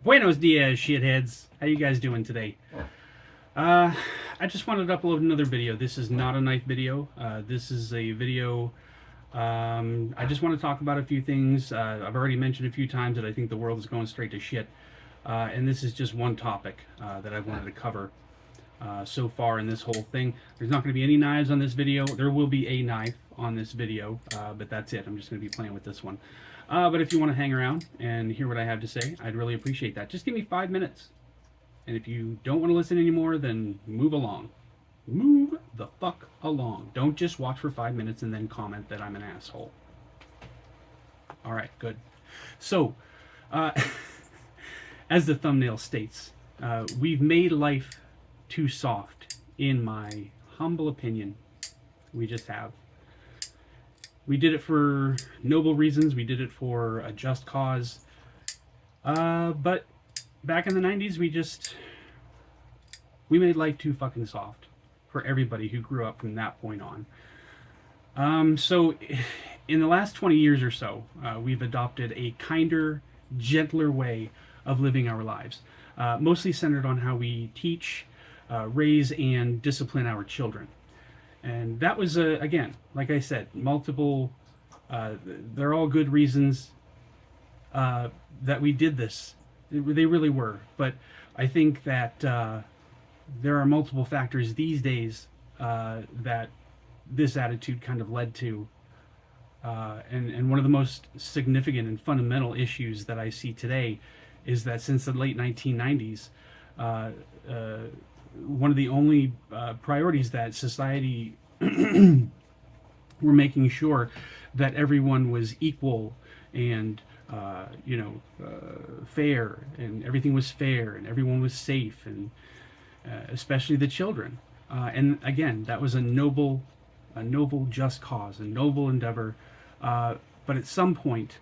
Buenos dias, shitheads. How you guys doing today? I just wanted to upload another video. This is not a knife video. This is a video. I just want to talk about a few things. I've already mentioned a few times that I think the world is going straight to shit. And this is just one topic that I wanted to cover so far in this whole thing. There's not going to be any knives on this video. There will be a knife on this video, but that's it. I'm just going to be playing with this one. But if you want to hang around and hear what I have to say, I'd really appreciate that. Just give me 5 minutes. And if you don't want to listen anymore, then move along. Move the fuck along. Don't just watch for 5 minutes and then comment that I'm an asshole. All right, good. So, as the thumbnail states, we've made life too soft, in my humble opinion. We just have. We did it for noble reasons. We did it for a just cause. But back in the 90s, we made life too fucking soft for everybody who grew up from that point on. So in the last 20 years or so, we've adopted a kinder, gentler way of living our lives, mostly centered on how we teach, raise, and discipline our children. And that was, again, like I said, multiple, they're all good reasons that we did this. They really were. But I think that there are multiple factors these days that this attitude kind of led to. And one of the most significant and fundamental issues that I see today is that since the late 1990s, one of the only priorities that society were making sure that everyone was equal and fair, and everything was fair, and everyone was safe, and especially the children. And again, that was a noble, just cause, a noble endeavor. But at some point,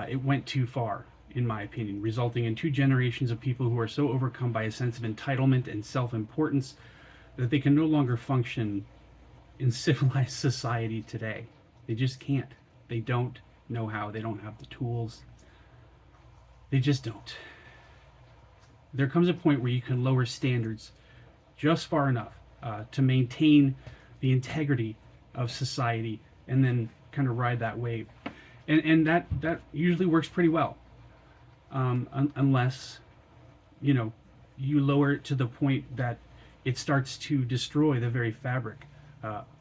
it went too far, in my opinion, resulting in two generations of people who are so overcome by a sense of entitlement and self-importance that they can no longer function in civilized society today. They just can't. They don't know how. They don't have the tools. They just don't. There comes a point where you can lower standards just far enough to maintain the integrity of society, and then kind of ride that wave. And that usually works pretty well. Unless, you lower it to the point that it starts to destroy the very fabric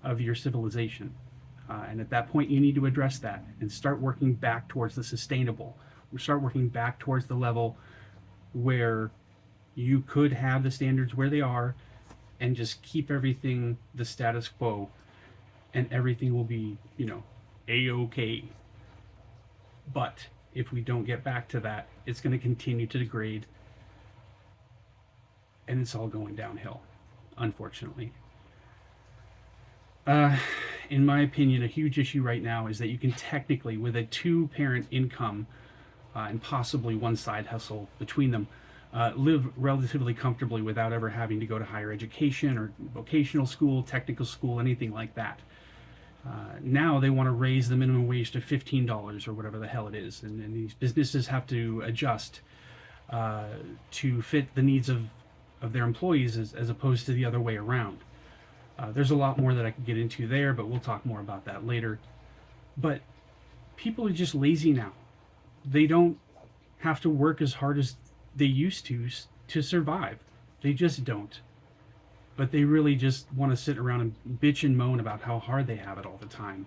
of your civilization. And at that point, you need to address that and start working back towards the sustainable. Start working back towards the level where you could have the standards where they are and just keep everything the status quo, and everything will be, A-okay. But if we don't get back to that, it's going to continue to degrade, and it's all going downhill, unfortunately. In my opinion, a huge issue right now is that you can technically, with a two-parent income and possibly one side hustle between them, live relatively comfortably without ever having to go to higher education or vocational school, technical school, anything like that. Now they want to raise the minimum wage to $15 or whatever the hell it is, and these businesses have to adjust to fit the needs of their employees as opposed to the other way around. There's a lot more that I could get into there, but we'll talk more about that later. But people are just lazy now. They don't have to work as hard as they used to survive. They just don't. But they really just want to sit around and bitch and moan about how hard they have it all the time.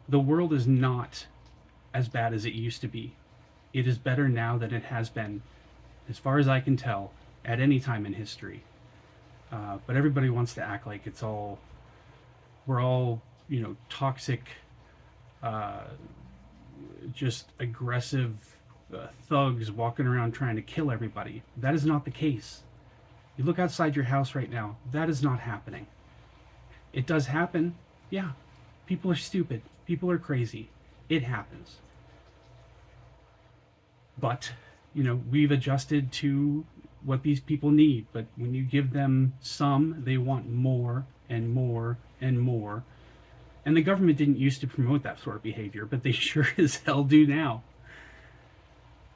The world is not as bad as it used to be. It is better now than it has been, as far as I can tell, at any time in history. But everybody wants to act like we're all, toxic, just aggressive thugs walking around trying to kill everybody. That is not the case. You look outside your house right now, that is not happening. It does happen, yeah. People are stupid. People are crazy. It happens. But, we've adjusted to what these people need. But when you give them some, they want more and more and more. And the government didn't used to promote that sort of behavior, but they sure as hell do now.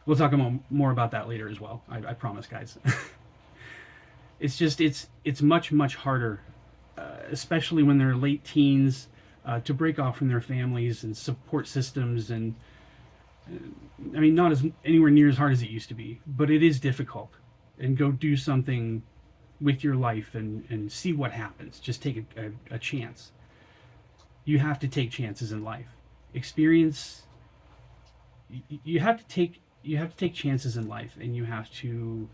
We'll talk more about that later as well. I promise, guys. It's just it's much harder, especially when they're late teens, to break off from their families and support systems. And I mean, not as anywhere near as hard as it used to be, but it is difficult. And go do something with your life and see what happens. Just take a chance. You have to take chances in life. Experience. You have to take chances in life, and you have to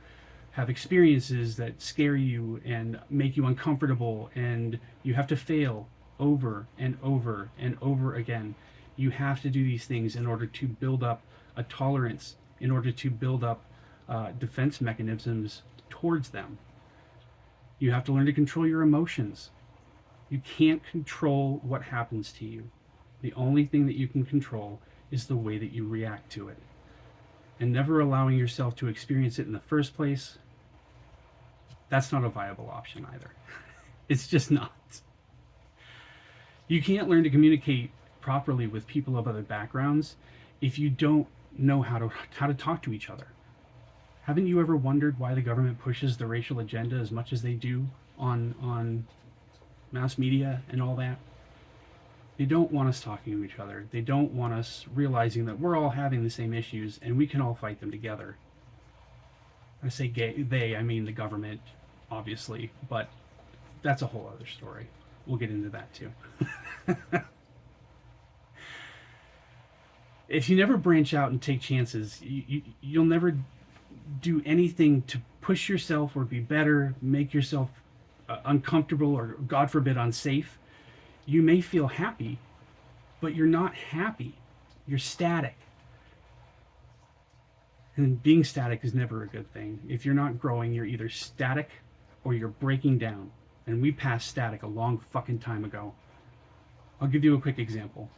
have experiences that scare you and make you uncomfortable, and you have to fail over and over and over again. You have to do these things in order to build up a tolerance, in order to build up defense mechanisms towards them. You have to learn to control your emotions. You can't control what happens to you. The only thing that you can control is the way that you react to it. And never allowing yourself to experience it in the first place, that's not a viable option either. It's just not. You can't learn to communicate properly with people of other backgrounds if you don't know how to talk to each other. Haven't you ever wondered why the government pushes the racial agenda as much as they do on mass media and all that? They don't want us talking to each other. They don't want us realizing that we're all having the same issues and we can all fight them together. I say they, I mean the government, obviously, but that's a whole other story. We'll get into that too. If you never branch out and take chances, you'll never do anything to push yourself or be better, make yourself uncomfortable or, God forbid, unsafe. You may feel happy, but you're not happy. You're static. And being static is never a good thing. If you're not growing, you're either static or you're breaking down. And we passed static a long fucking time ago. I'll give you a quick example.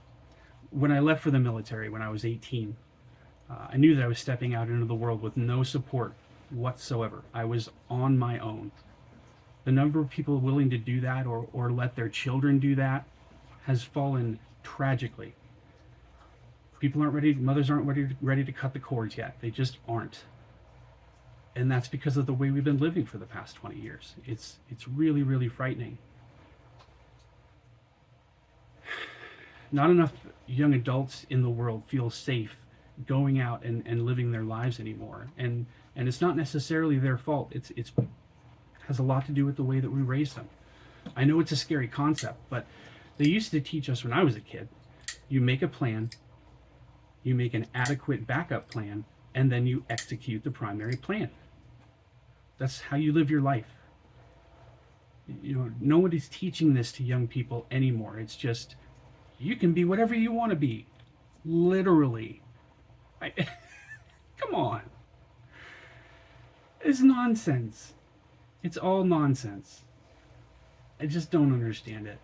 When I left for the military when I was 18, I knew that I was stepping out into the world with no support whatsoever. I was on my own. The number of people willing to do that or let their children do that has fallen tragically. People aren't ready, mothers aren't ready to cut the cords yet. They just aren't. And that's because of the way we've been living for the past 20 years. It's really, really frightening. Not enough young adults in the world feel safe going out and living their lives anymore. And it's not necessarily their fault. It has a lot to do with the way that we raise them. I know it's a scary concept, but they used to teach us when I was a kid, you make a plan, you make an adequate backup plan, and then you execute the primary plan. That's how you live your life. You know, nobody's teaching this to young people anymore. It's just, you can be whatever you want to be. Literally. Come on. It's nonsense. It's all nonsense. I just don't understand it.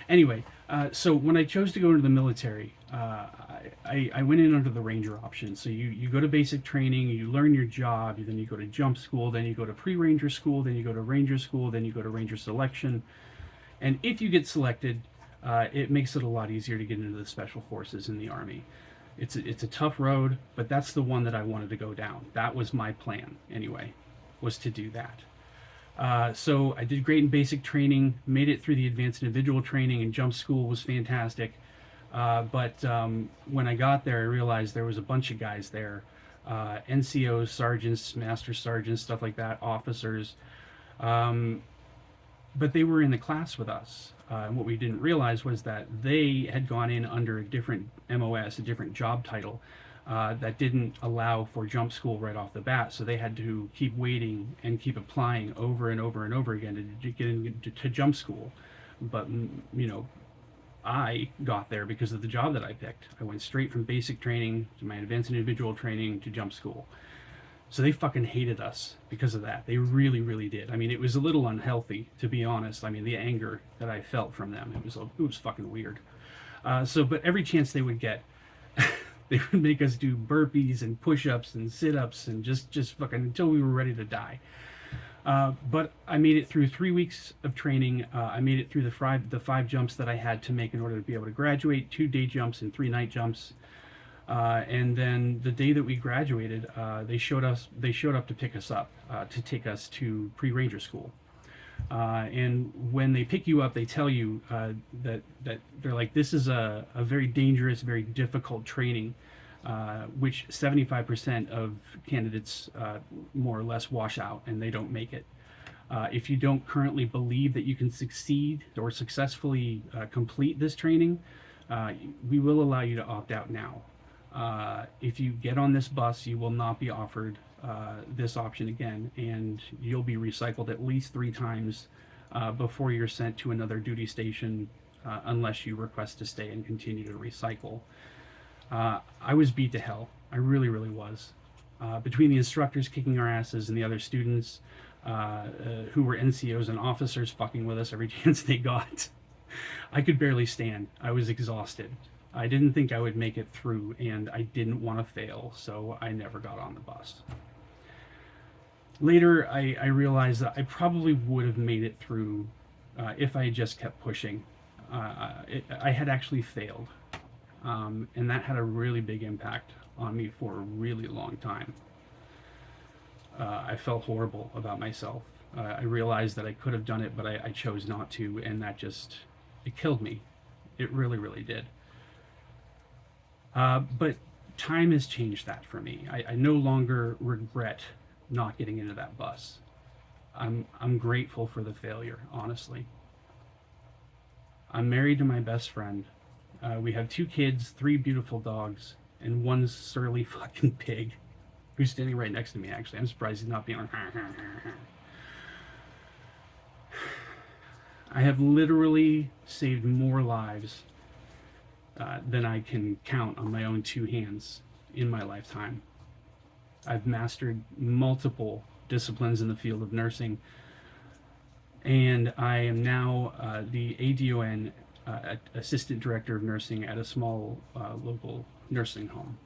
Anyway, so when I chose to go into the military, I went in under the Ranger option. So you go to basic training, you learn your job, then you go to jump school, then you go to pre-Ranger school, then you go to Ranger school, then you go to Ranger selection. And if you get selected, it makes it a lot easier to get into the Special Forces in the Army. It's a tough road, but that's the one that I wanted to go down. That was my plan, anyway, was to do that. So I did great in basic training, made it through the advanced individual training, and jump school was fantastic. But when I got there, I realized there was a bunch of guys there, NCOs, sergeants, master sergeants, stuff like that, officers. But they were in the class with us. And what we didn't realize was that they had gone in under a different MOS, a different job title, that didn't allow for jump school right off the bat. So they had to keep waiting and keep applying over and over and over again to get into jump school. But, you know, I got there because of the job that I picked. I went straight from basic training to my advanced individual training to jump school. So they fucking hated us because of that. They really, really did. I mean, it was a little unhealthy, to be honest. I mean, the anger that I felt from them, it was fucking weird. But every chance they would get, they would make us do burpees and push-ups and sit-ups and just fucking until we were ready to die. But I made it through 3 weeks of training. I made it through the five jumps that I had to make in order to be able to graduate, 2 day jumps and 3 night jumps. And then the day that we graduated, they showed up to pick us up, to take us to pre-ranger school. And when they pick you up, they tell you that they're like, this is a very dangerous, very difficult training, which 75% of candidates more or less wash out and they don't make it. If you don't currently believe that you can succeed or successfully complete this training, we will allow you to opt out now. If you get on this bus, you will not be offered this option again, and you'll be recycled at least 3 times before you're sent to another duty station, unless you request to stay and continue to recycle. I was beat to hell. I really, really was. Between the instructors kicking our asses and the other students who were NCOs and officers fucking with us every chance they got, I could barely stand. I was exhausted. I didn't think I would make it through, and I didn't want to fail, so I never got on the bus. Later, I realized that I probably would have made it through if I had just kept pushing. I had actually failed, and that had a really big impact on me for a really long time. I felt horrible about myself. I realized that I could have done it, but I chose not to, and it killed me. It really, really did. But time has changed that for me. I no longer regret not getting into that bus. I'm grateful for the failure, honestly. I'm married to my best friend. We have 2 kids, 3 beautiful dogs, and 1 surly fucking pig who's standing right next to me, actually. I'm surprised he's not being like, I have literally saved more lives than I can count on my own 2 hands in my lifetime. I've mastered multiple disciplines in the field of nursing, and I am now the ADON, Assistant Director of Nursing at a small local nursing home.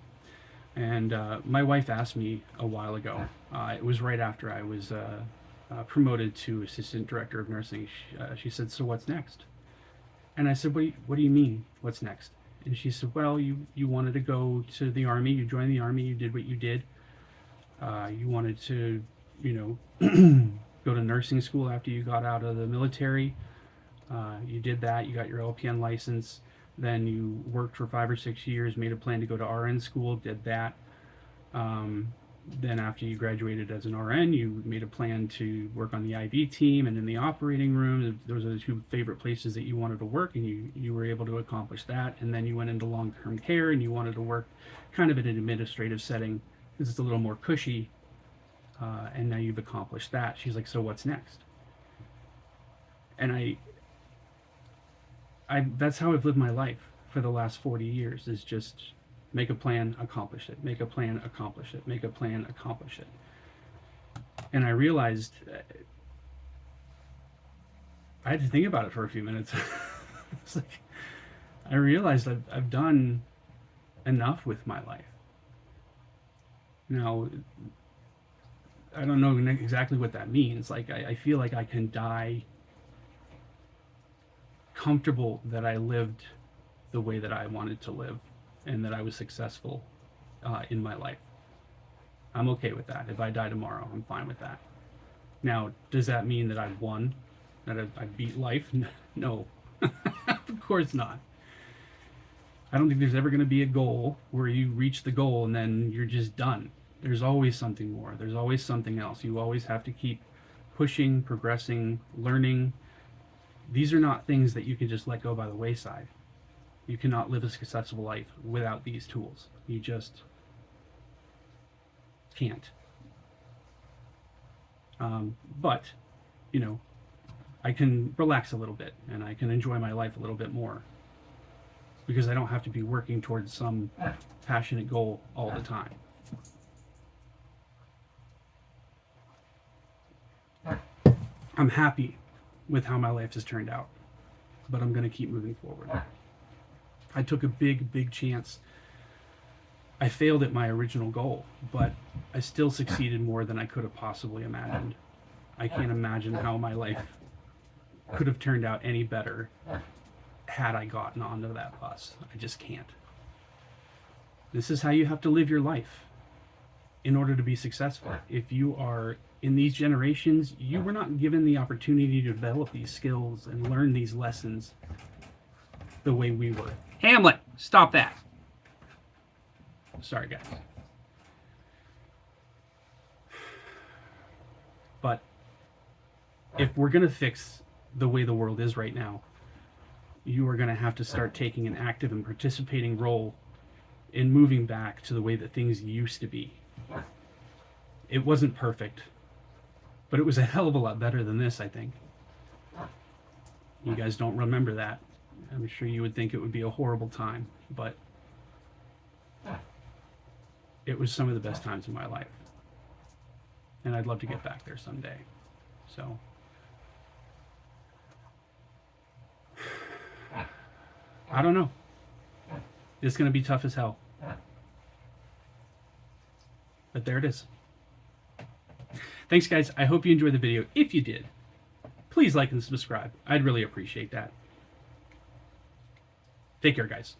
And my wife asked me a while ago, it was right after I was promoted to Assistant Director of Nursing. She said, "So what's next?" And I said, what do you mean, what's next? And she said, well, you wanted to go to the Army, you joined the Army, you did what you did. You wanted to, go to nursing school after you got out of the military. You did that, you got your LPN license. Then you worked for 5 or 6 years, made a plan to go to RN school, did that. Then after you graduated as an RN, you made a plan to work on the IV team and in the operating room. Those are the 2 favorite places that you wanted to work, and you were able to accomplish that. And then you went into long-term care, and you wanted to work kind of in an administrative setting because it's a little more cushy. And now you've accomplished that. She's like, so what's next? And I that's how I've lived my life for the last 40 years, is just make a plan, accomplish it, make a plan, accomplish it, make a plan, accomplish it. And I realized I had to think about it for a few minutes. It's like, I realized I've done enough with my life. Now, I don't know exactly what that means. Like, I feel like I can die comfortable that I lived the way that I wanted to live and that I was successful in my life. I'm okay with that. If I die tomorrow, I'm fine with that. Now, does that mean that I've won? That I beat life? No. Of course not. I don't think there's ever going to be a goal where you reach the goal and then you're just done. There's always something more. There's always something else. You always have to keep pushing, progressing, learning. These are not things that you can just let go by the wayside. You cannot live a successful life without these tools. You just can't. But, I can relax a little bit and I can enjoy my life a little bit more because I don't have to be working towards some passionate goal all the time. I'm happy with how my life has turned out, but I'm going to keep moving forward. I took a big chance. I failed at my original goal, but I still succeeded more than I could have possibly imagined. I can't imagine how my life could have turned out any better had I gotten onto that bus. I just can't. This is how you have to live your life in order to be successful. If you are in these generations, you were not given the opportunity to develop these skills and learn these lessons the way we were. Hamlet, stop that. Sorry, guys. But if we're going to fix the way the world is right now, you are going to have to start taking an active and participating role in moving back to the way that things used to be. It wasn't perfect, but it was a hell of a lot better than this, I think. You guys don't remember that. I'm sure you would think it would be a horrible time, but it was some of the best times in my life. And I'd love to get back there someday. So, I don't know. It's going to be tough as hell. But there it is. Thanks, guys. I hope you enjoyed the video. If you did, please like and subscribe. I'd really appreciate that. Take care, guys.